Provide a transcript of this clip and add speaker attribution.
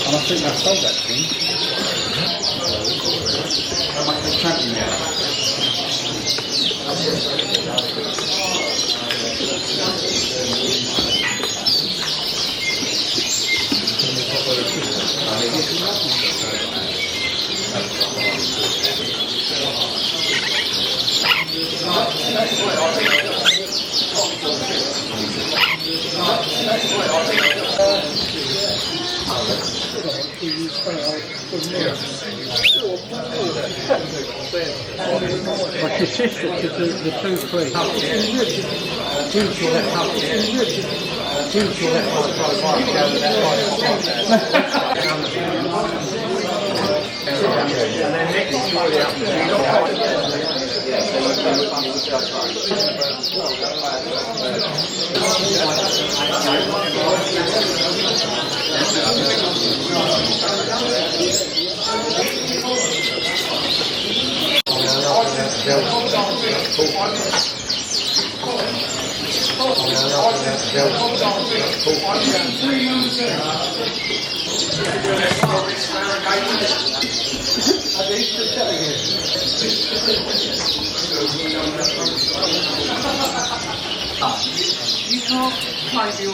Speaker 1: And I think I sold that thing. How much is champion now?
Speaker 2: But your sister could do the 2 3. 2 short cups. 2 short
Speaker 3: You can't find your